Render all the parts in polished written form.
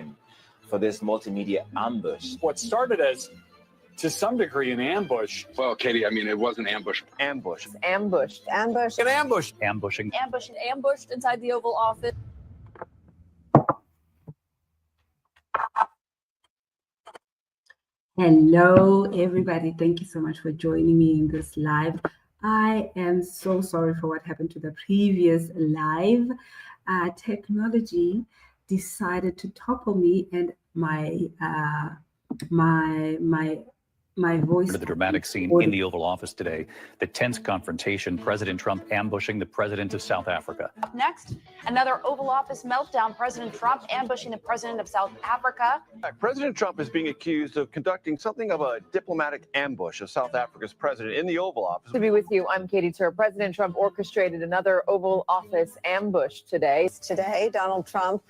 him for this multimedia ambush. What started as, to some degree, an ambush. Well, Katie, I mean, it was an ambush. Ambush. Ambushed. Ambush. An ambush. Ambushing. Ambushed inside the Oval Office. Hello, everybody. Thank you so much for joining me in this live. I am so sorry for what happened to the previous live. Technology decided to topple me, and my voice. The dramatic scene in the Oval Office today, the tense confrontation, President Trump ambushing the president of South Africa. Next, another Oval Office meltdown. President Trump ambushing the president of South Africa. President Trump is being accused of conducting something of a diplomatic ambush of South Africa's president in the Oval Office. To be with you, I'm Katie Tur. President Trump orchestrated another Oval Office ambush today. Today, Donald Trump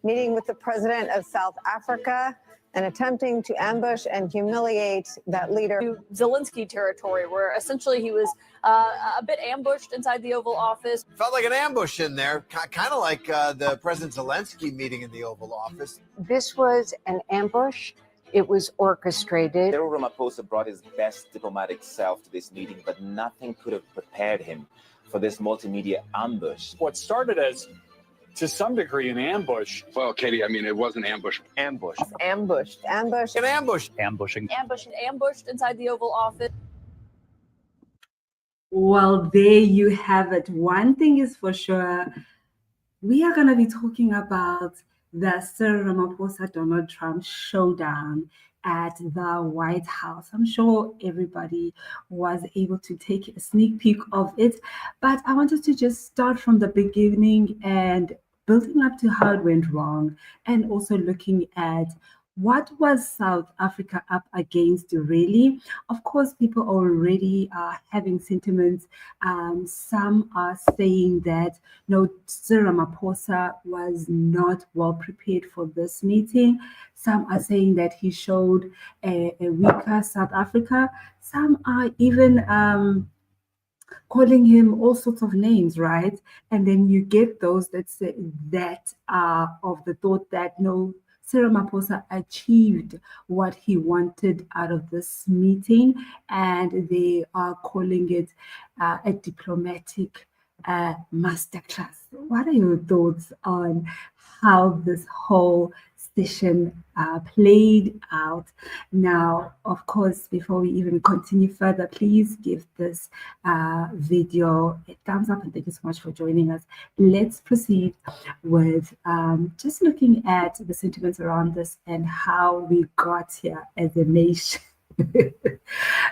meeting with the president of South Africa and attempting to ambush and humiliate that leader. To Zelensky territory, where essentially he was a bit ambushed inside the Oval Office. Felt like an ambush in there, kind of like the President Zelensky meeting in the Oval Office. This was an ambush. It was orchestrated. Ramaphosa brought his best diplomatic self to this meeting, but nothing could have prepared him for this multimedia ambush. What started as, to some degree, an ambush. Well, Katie, I mean, it was an ambush. Ambush. Ambushed. Ambush. An ambush. Ambushing. Ambushed inside the Oval Office. Well, there you have it. One thing is for sure, we are going to be talking about the Cyril Ramaphosa Donald Trump showdown at the White House. I'm sure everybody was able to take a sneak peek of it, but I wanted to just start from the beginning and building up to how it went wrong, and also looking at what was South Africa up against really. Of course, people already are having sentiments. Some are saying that no, Cyril Ramaphosa was not well prepared for this meeting. Some are saying that he showed a weaker South Africa. Some are even calling him all sorts of names, right? And then you get those that say that are of the thought that no, Cyril Ramaphosa achieved what he wanted out of this meeting, and they are calling it a diplomatic masterclass. What are your thoughts on how this whole session played out? Now, of course, before we even continue further, please give this video a thumbs up, and thank you so much for joining us. Let's proceed with just looking at the sentiments around this and how we got here as a nation.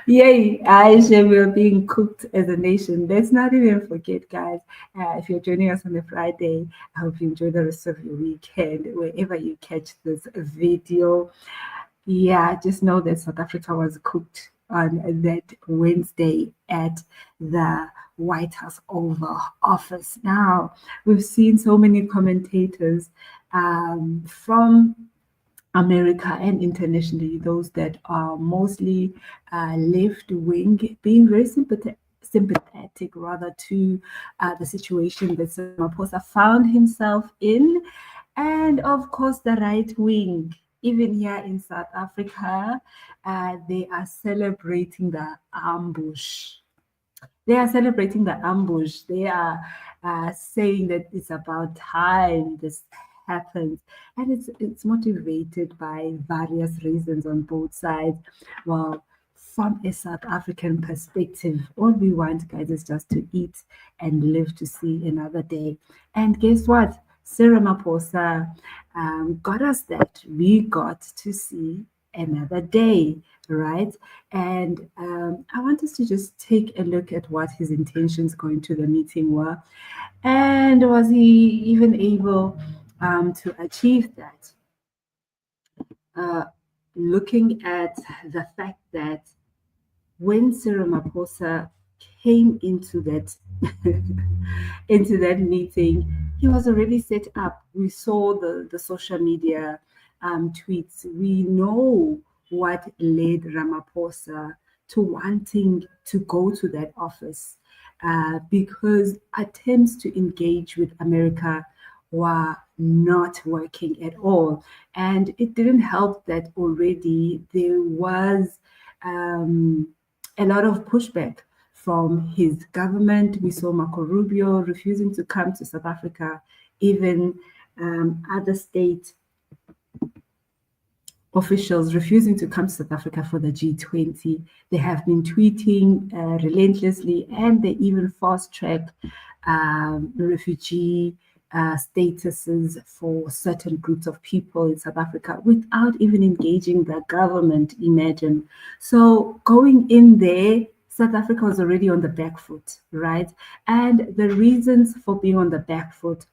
Yay, Aisha, we're being cooked as a nation. Let's not even forget, guys, if you're joining us on a Friday, I hope you enjoy the rest of your weekend, wherever you catch this video. Yeah, just know that South Africa was cooked on that Wednesday at the White House Oval Office. Now, we've seen so many commentators from America and internationally, those that are mostly left-wing, being very sympathetic rather to the situation that Ramaphosa found himself in. And of course, the right wing, even here in South Africa, they are celebrating the ambush. They are celebrating the ambush. They are saying that it's about time this happens, and it's motivated by various reasons on both sides. Well, from a South African perspective, all we want, guys, is just to eat and live to see another day. And guess what? Cyril Ramaphosa got us that. We got to see another day, right? And I want us to just take a look at what his intentions going to the meeting were, and was he even able to achieve that? Looking at the fact that when Cyril Ramaphosa came into that into that meeting, he was already set up. We saw the social media tweets. We know what led Ramaphosa to wanting to go to that office, because attempts to engage with America were not working at all. And it didn't help that already there was a lot of pushback from his government. We saw Marco Rubio refusing to come to South Africa, even other state officials refusing to come to South Africa for the G20. They have been tweeting relentlessly, and they even fast-track refugee statuses for certain groups of people in South Africa without even engaging the government, imagine. So going in there, South Africa was already on the back foot, right? And the reasons for being on the back foot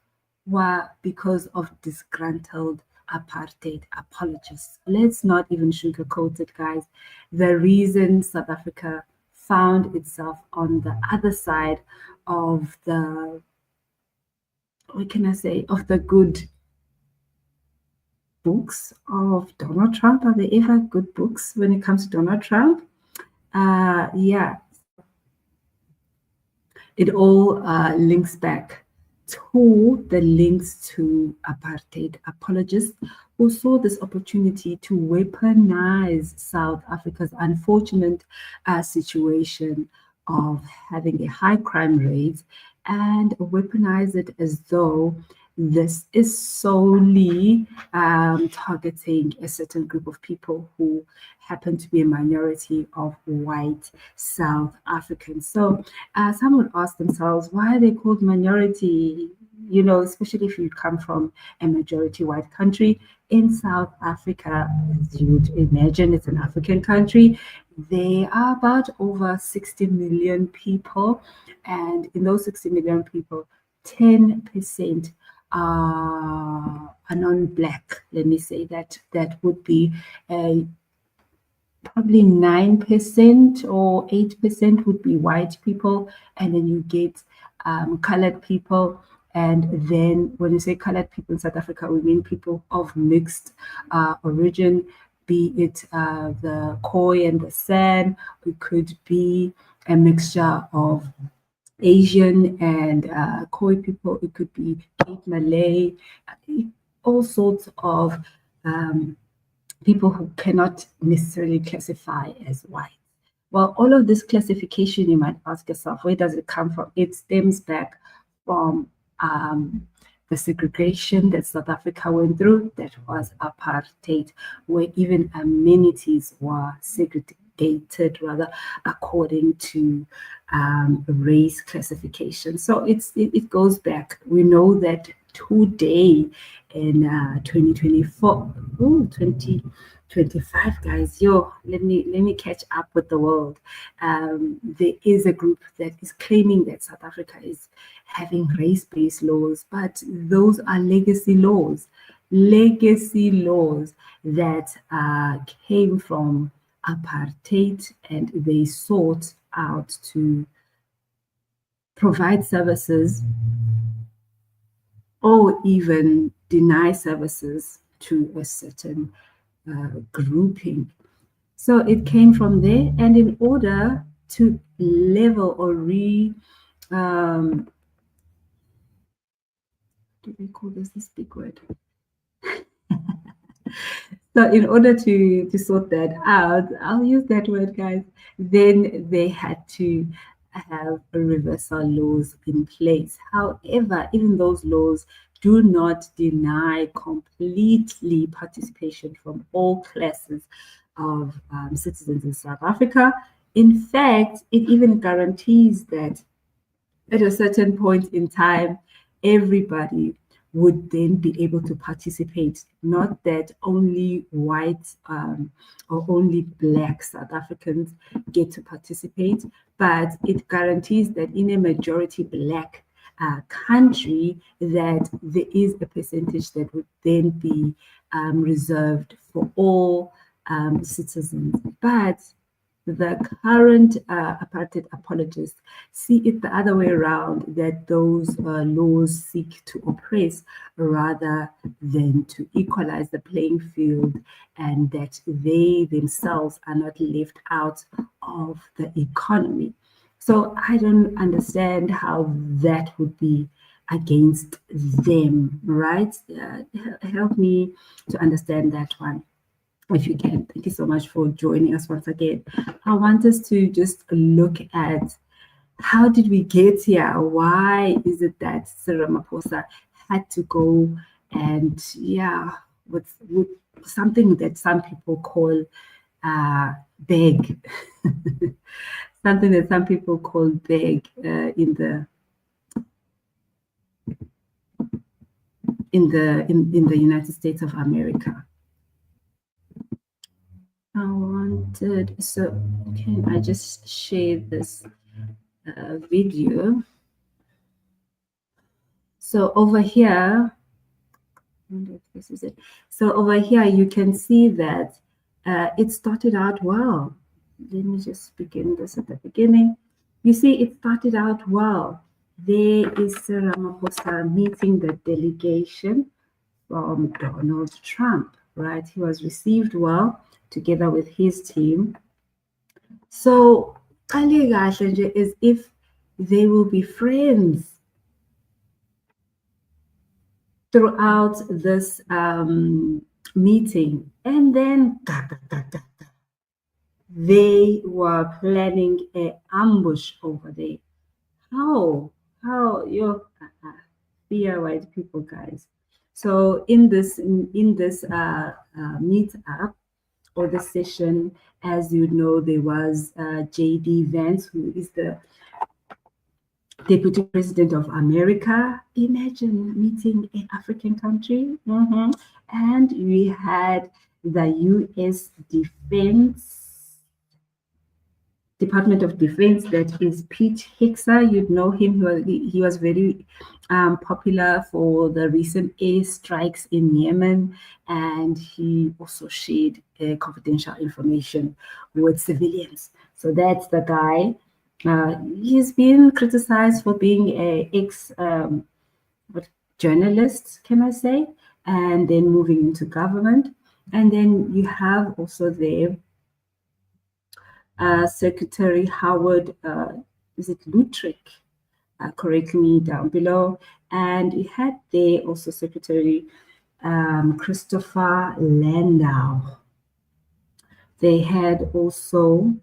were because of disgruntled apartheid apologists. Let's not even sugarcoat it, guys. The reason South Africa found itself on the other side of the, what can I say, of the good books of Donald Trump. Are there ever good books when it comes to Donald Trump? Yeah, it all links back to the links to apartheid apologists who saw this opportunity to weaponize South Africa's unfortunate situation of having a high crime rate and weaponize it as though this is solely targeting a certain group of people who happen to be a minority of white South Africans. So some would ask themselves, why are they called minority? You know, especially if you come from a majority white country. In South Africa, as you'd imagine, it's an African country. There are about over 60 million people. And in those 60 million people, 10% are non-black. Let me say that would be probably 9% or 8% would be white people, and then you get colored people. And then when you say colored people in South Africa, we mean people of mixed origin, be it the Khoi and the San. It could be a mixture of Asian and Khoi people. It could be Cape Malay, all sorts of people who cannot necessarily classify as white. Well, all of this classification, you might ask yourself, where does it come from? It stems back from the segregation that South Africa went through, that was apartheid, where even amenities were segregated, rather, according to race classification. So it goes back. We know that today in 2024, 2025, guys, let me catch up with the world. There is a group that is claiming that South Africa is having race-based laws, but those are legacy laws that came from apartheid, and they sought out to provide services or even deny services to a certain grouping. So it came from there, and in order to level or do they call this big word? So in order to sort that out, I'll use that word, guys, then they had to have reversal laws in place. However, even those laws do not deny completely participation from all classes of citizens in South Africa. In fact, it even guarantees that at a certain point in time, everybody would then be able to participate, not that only white or only black South Africans get to participate, but it guarantees that in a majority black country, that there is a percentage that would then be reserved for all citizens. But the current apartheid apologists see it the other way around, that those laws seek to oppress rather than to equalize the playing field, and that they themselves are not left out of the economy. So I don't understand how that would be against them, right? Help me to understand that one, if you can. Thank you so much for joining us once again. I want us to just look at how did we get here? Why is it that Cyril Ramaphosa had to go and, with something that some people call beg, something that some people call beg in the United States of America. Can I just share this video? So over here, I wonder if this is it. So over here, you can see that it started out well. Let me just begin this at the beginning. You see, it started out well. There is Cyril Ramaphosa meeting the delegation from Donald Trump, right? He was received well together with his team. So, is if they will be friends throughout this meeting. And then they were planning an ambush over there. How you fear white people, guys. So in this meetup or the session, as you know, there was J.D. Vance, who is the Deputy President of America. Imagine meeting an African country. And we had the U.S. Department of Defense, that is Pete Hegseth. You'd know him. He was very popular for the recent airstrikes in Yemen, and he also shared confidential information with civilians. So that's the guy. He's been criticized for being an ex-journalist, can I say, and then moving into government. And then you have also there Secretary Howard, is it Lutrick? Correct me down below. And you had there also Secretary Christopher Landau. They had also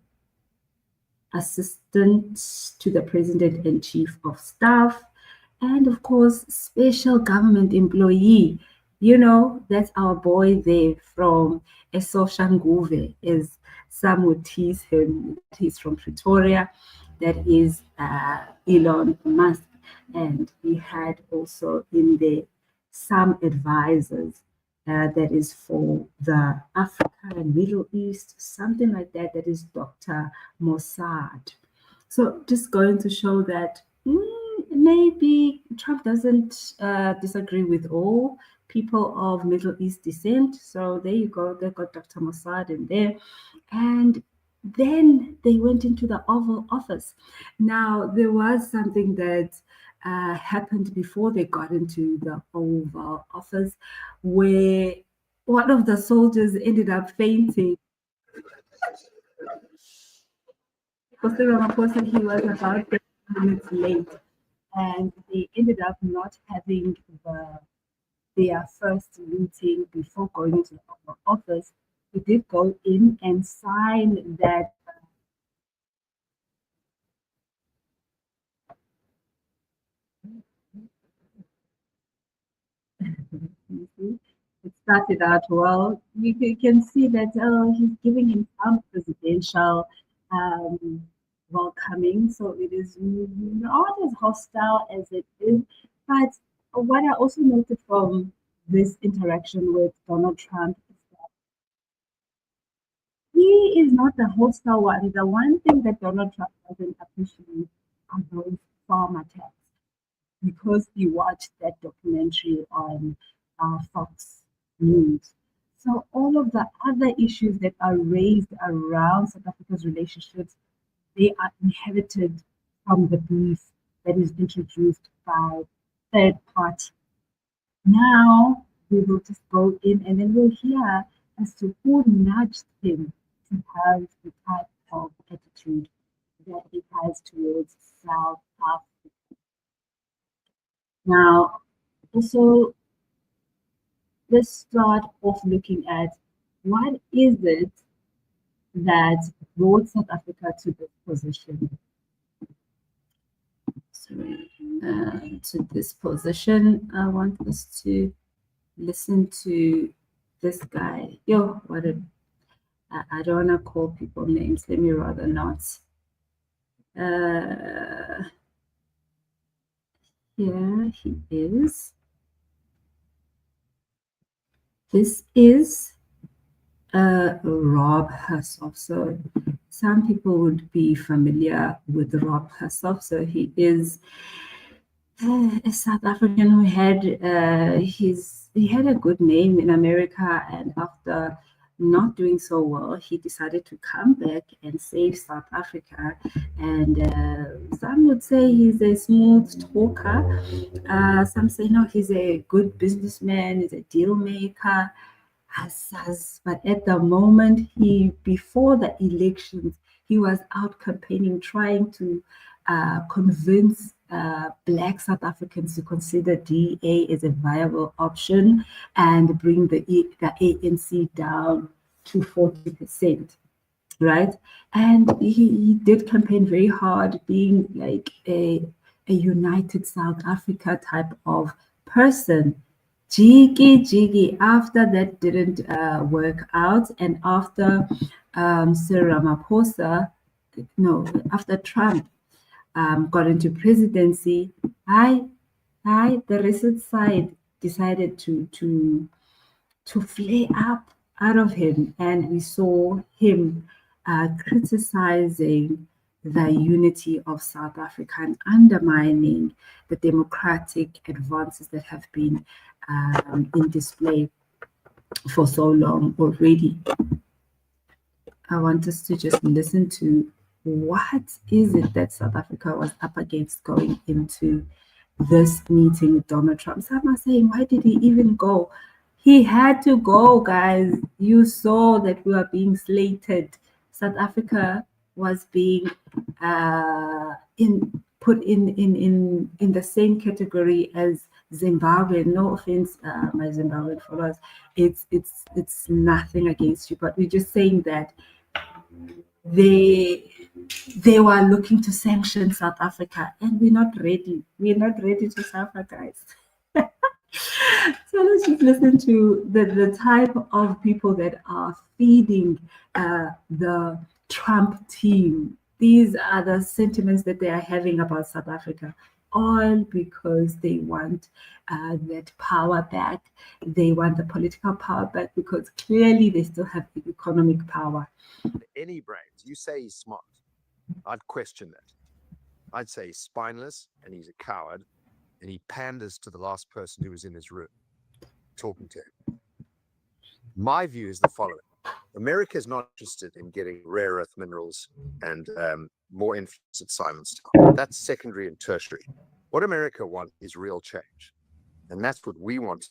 Assistant to the President and Chief of Staff, and of course, special government employee. You know, that's our boy there from Esoshanguve, as some would tease him. He's from Pretoria. That is Elon Musk. And he had also in there some advisors that is for the Africa and Middle East, something like that, that is Dr. Mossad. So just going to show that maybe Trump doesn't disagree with all people of Middle East descent. So there you go. They got Dr. Mossad in there. And then they went into the Oval Office. Now, there was something that happened before they got into the Oval Office, where one of the soldiers ended up fainting. Because Ramaphosa, he was about 10 minutes late, and they ended up not having their first meeting before going to the Oval Office. He did go in and sign that it started out well. You can see that he's giving him some presidential welcoming, so it is not as hostile as it is. But what I also noted from this interaction with Donald Trump is that he is not the hostile one. The one thing that Donald Trump doesn't appreciate are those farm attacks, because he watched that documentary on Fox News. So all of the other issues that are raised around South Africa's relationships, they are inherited from the beef that is introduced by third party. Now we will just go in and then we'll hear as to who nudged him to have the type of attitude that he has towards South Africa. Now, so let's start off looking at what is it that brought South Africa to this position. Sorry, to this position. I want us to listen to this guy. Yo, what a I don't want to call people names. Let me rather not. Here he is. This is Rob Hersoff. So some people would be familiar with Rob Hersoff. So he is a South African who had he had a good name in America, and after not doing so well, he decided to come back and save South Africa. And some would say he's a smooth talker. Some say no, he's a good businessman, he's a deal maker. But at the moment, before the elections, he was out campaigning, trying to convince Black South Africans to consider DA as a viable option and bring the ANC down to 40%, right? And he did campaign very hard, being like a united South Africa type of person. Jiggy. After that didn't work out, and after Sir Ramaphosa, no, after Trump got into presidency, the recent side decided to flare up out of him, and we saw him criticizing the unity of South Africa and undermining the democratic advances that have been in display for so long already. I want us to just listen to what is it that South Africa was up against going into this meeting with Donald Trump. Some are saying, why did he even go? He had to go, guys. You saw that we were being slated. South Africa was being put in the same category as Zimbabwe. No offense, my Zimbabwean followers. It's nothing against you, but we're just saying that they were looking to sanction South Africa, and we're not ready. We're not ready to suffer, guys. So let's just listen to the type of people that are feeding the Trump team. These are the sentiments that they are having about South Africa, all because they want that power back. They want the political power back because clearly they still have the economic power. Any brains. You say he's smart. I'd question that. I'd say he's spineless and he's a coward and he panders to the last person who was in his room talking to him. My view is the following. America is not interested in getting rare earth minerals and more influence at Simonstown. That's secondary and tertiary. What America wants is real change. And that's what we want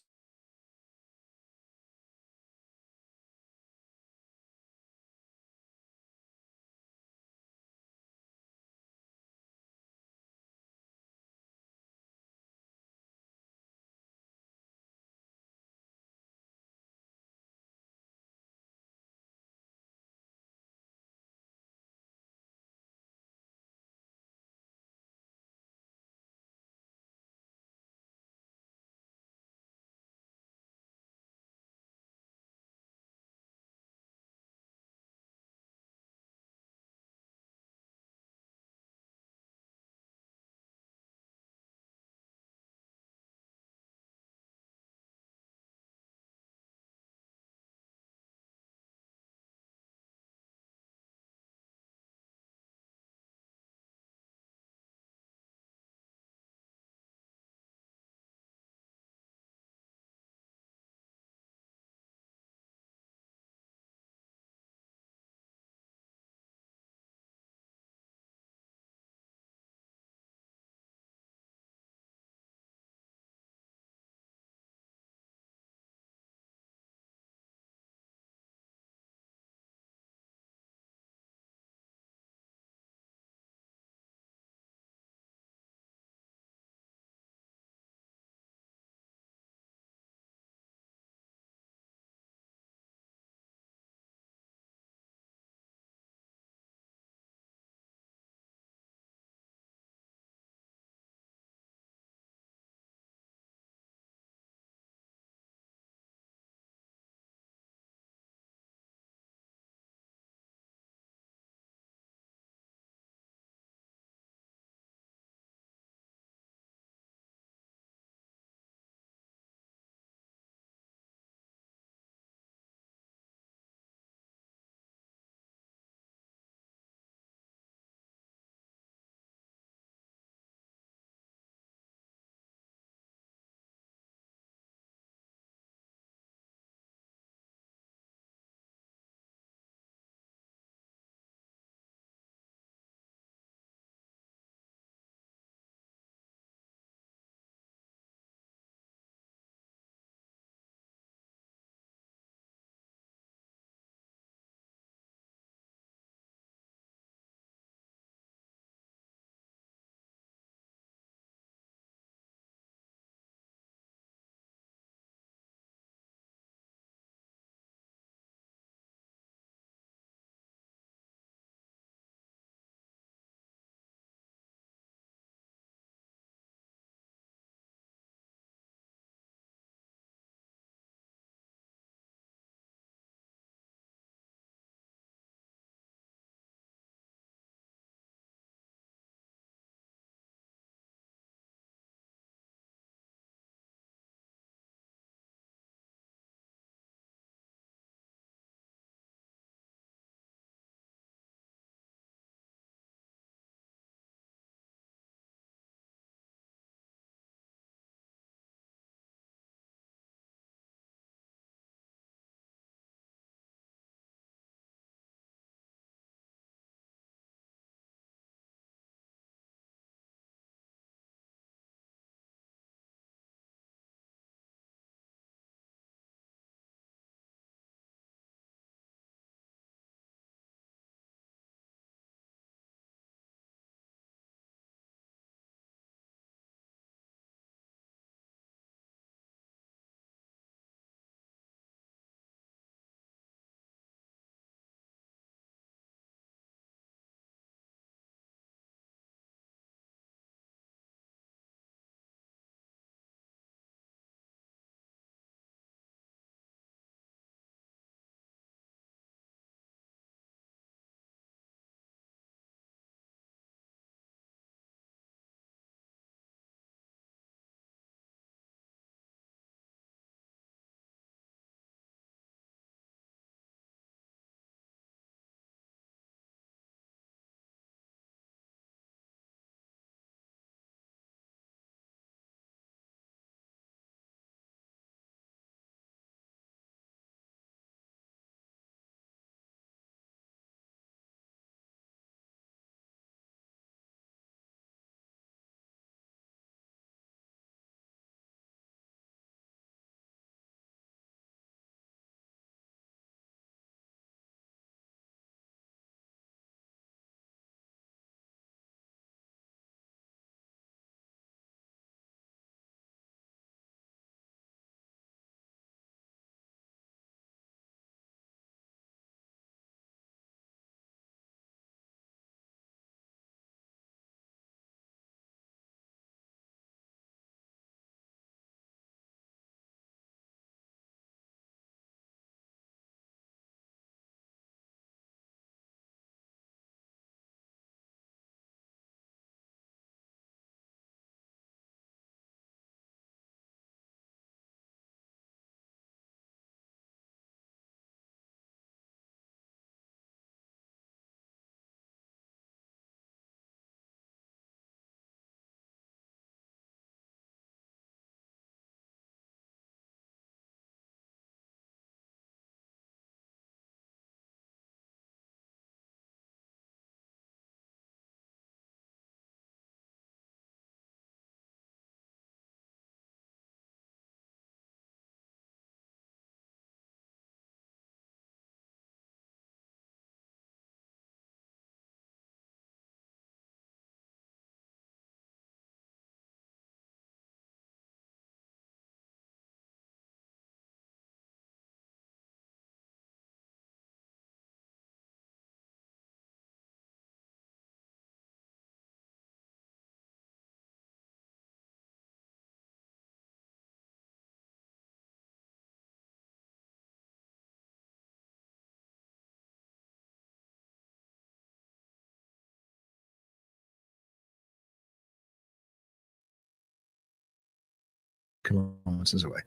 kilometers away.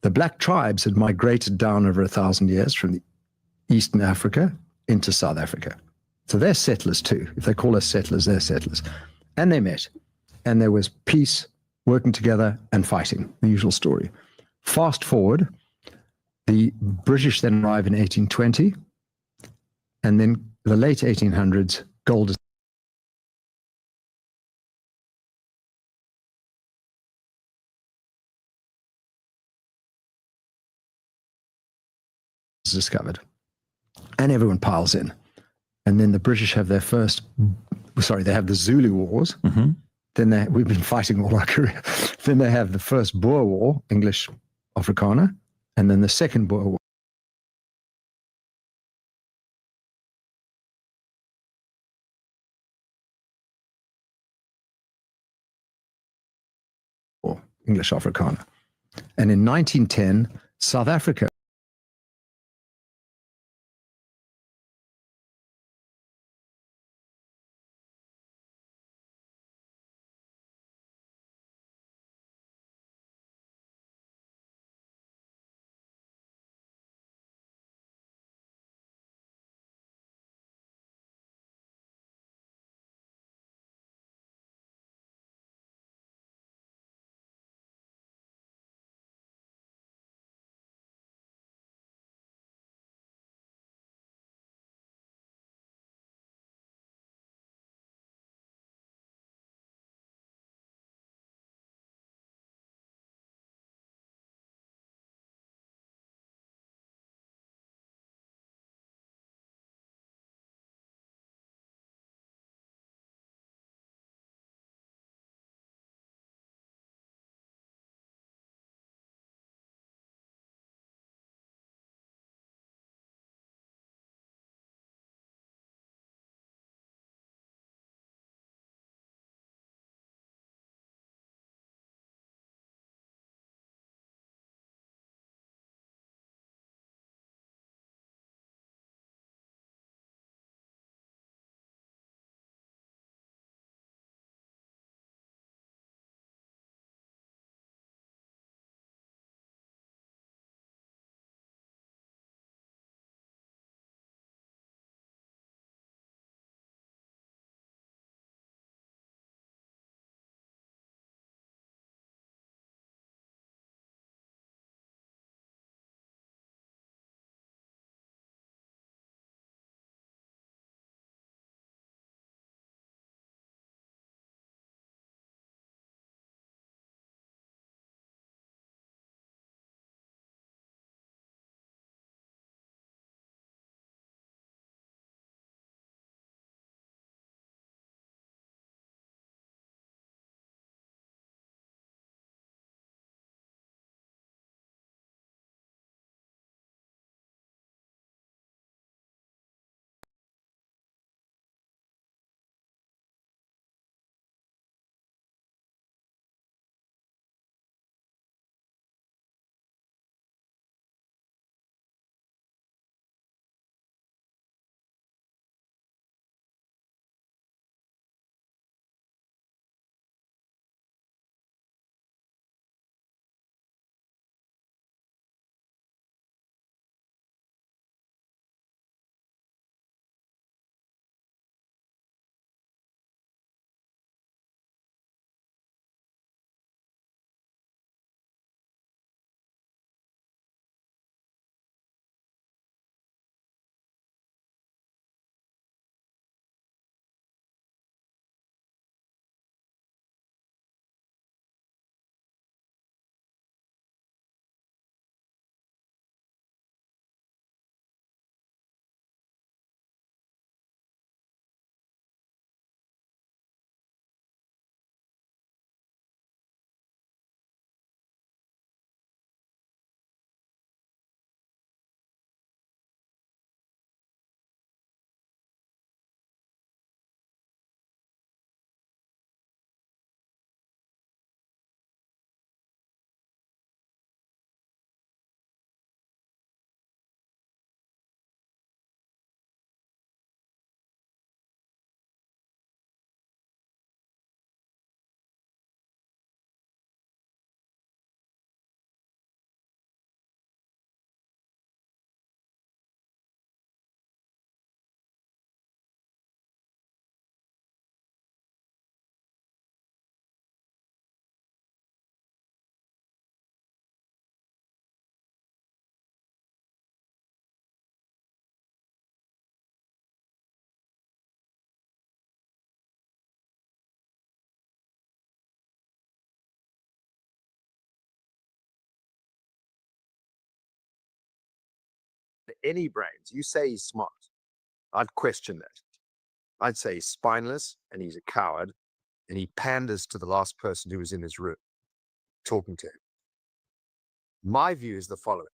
The black tribes had migrated down over 1,000 years from the Eastern Africa into South Africa. So they're settlers too. If they call us settlers, they're settlers. And they met. And there was peace, working together, and fighting, the usual story. Fast forward, the British then arrive in 1820, and then the late 1800s, gold is discovered. And everyone piles in. And then the British have their first, they have the Zulu Wars. Mm-hmm. Then we've been fighting all our career. Then they have the first Boer War, English Afrikaner, and then the second Boer War, English Afrikaner. And in 1910, South Africa any brains. You say he's smart. I'd question that. I'd say he's spineless and he's a coward and he panders to the last person who was in his room talking to him. My view is the following.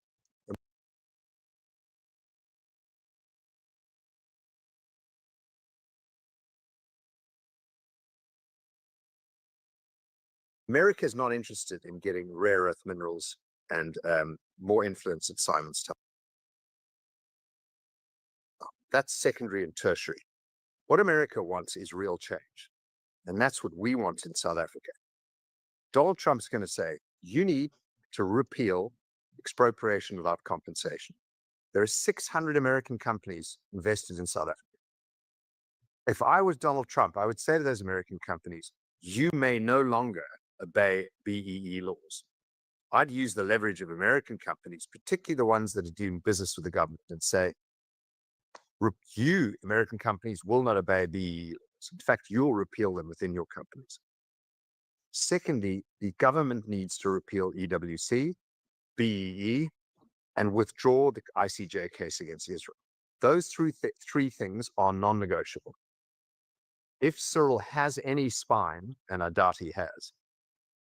America is not interested in getting rare earth minerals and more influence at Simon's Town. That's secondary and tertiary. What America wants is real change. And that's what we want in South Africa. Donald Trump's going to say, you need to repeal expropriation without compensation. There are 600 American companies invested in South Africa. If I was Donald Trump, I would say to those American companies, you may no longer obey BEE laws. I'd use the leverage of American companies, particularly the ones that are doing business with the government, and say, you, American companies, will not obey BEE laws. In fact, you'll repeal them within your companies. Secondly, the government needs to repeal EWC, BEE, and withdraw the ICJ case against Israel. Those three things are non-negotiable. If Cyril has any spine, and I doubt he has,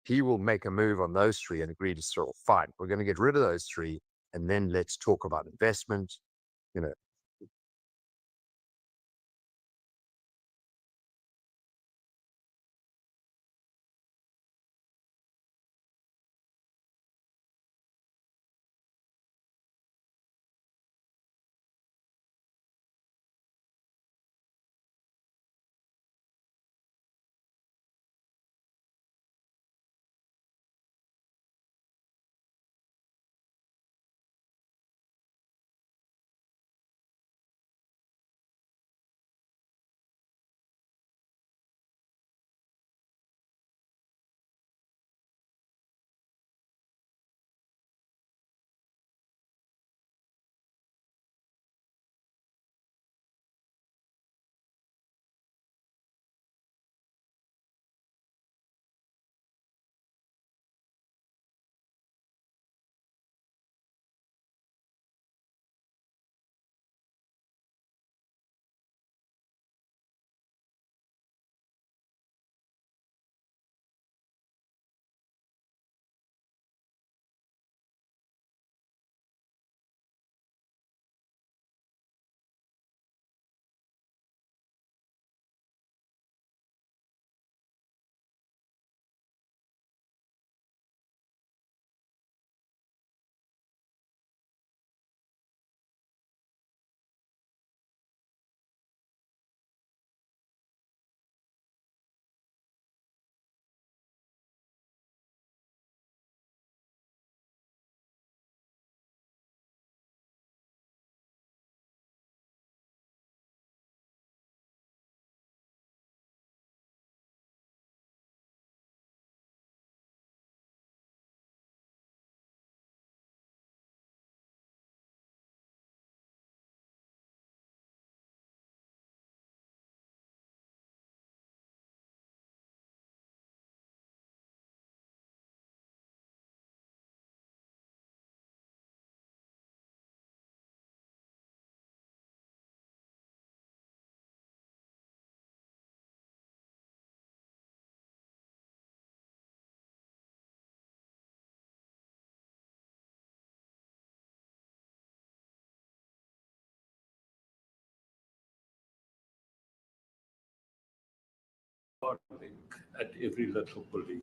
he will make a move on those three and agree to Cyril. Fine, we're going to get rid of those three, and then let's talk about investment. You know, at every little bully.